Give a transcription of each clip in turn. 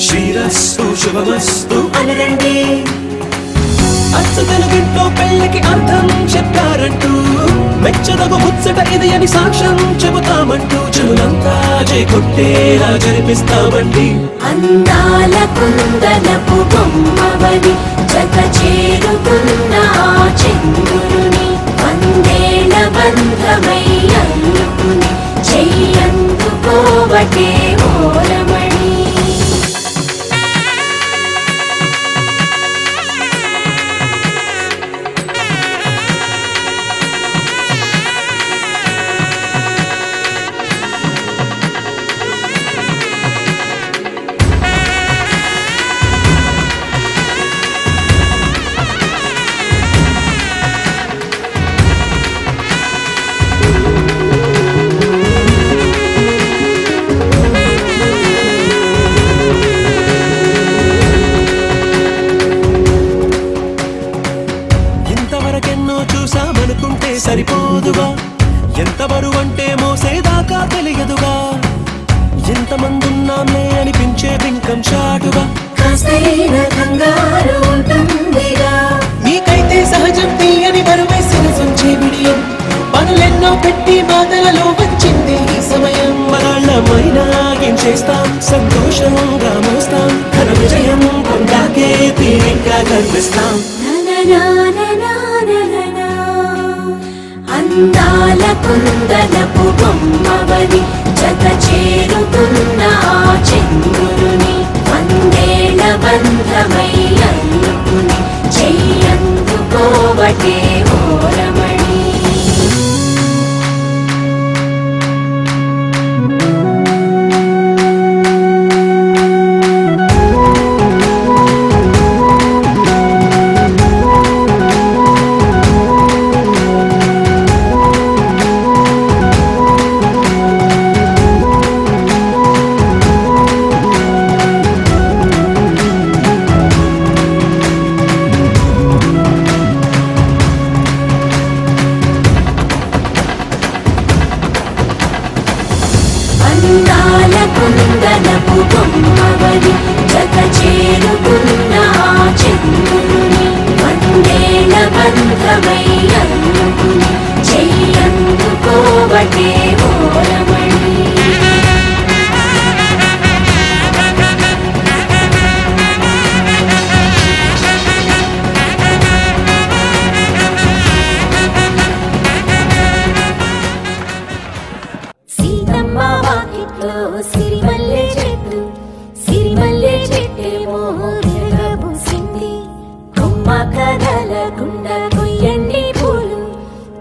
శ్రీరస్తు శుభమస్తు అనరండి. అచ్చు తెలుగింట్లో పెళ్లికి అర్థం చెప్పారంటూ మెచ్చదగు ముచ్చట ఇది అని సాక్ష్యం చెబుతామంటూ చెవులంతా జై కొట్టేలా జరిపిస్తామండి. అందాల కుందనపు బొమ్మవని జత చేరుకున్న చంద్రుని వందేల బంధమై అల్లుకుని చెయ్యందుకోవటే ఓరమణి. చూసామనుకుంటే సరిపోదుగా, ఎంత బరువంటే మోసేదాకా తెలియదుగా, ఎంతమందున్నాంలే అనిపించే బింకం చాటుగా నీకైతే సహజం తీయని బరువై సిరసొంచే విడియం పనులెన్నో పెట్టి బాధలలో వచ్చింది ఈ సమయం. మనాళ్ళమైనా ఏం చేస్తాం సంతోషంగా మోస్తాం ఘన విజయం పొందాకే తీరిగ్గా కనిపిస్తాం. అందాల కుందనపు బొమ్మవని జత చేరుకున్న చంద్రుని వందేల బంధమై అల్లుకుని చెయ్యందుకోవటే ఓరమణి. అందాల కుందనపు బొమ్మవని జత చేరుకున్న చంద్రుని వందేల బంధమై అల్లుకుని చెయ్యందుకోవటే ఓరమణి. సిరిమల్లె చెట్టు సిరిమల్లె చెట్టేమో తిరగబూసింది, కొమ్మ కదలకుండా కొయ్యండి పూలు,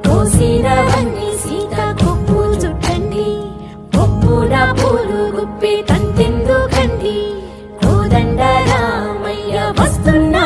కోసినవన్నీ సీత కొప్పు చుట్టండి, కొప్పున పూలు గుప్పి తంతెందుకండి, కోదండ రామయ్య వస్తున్న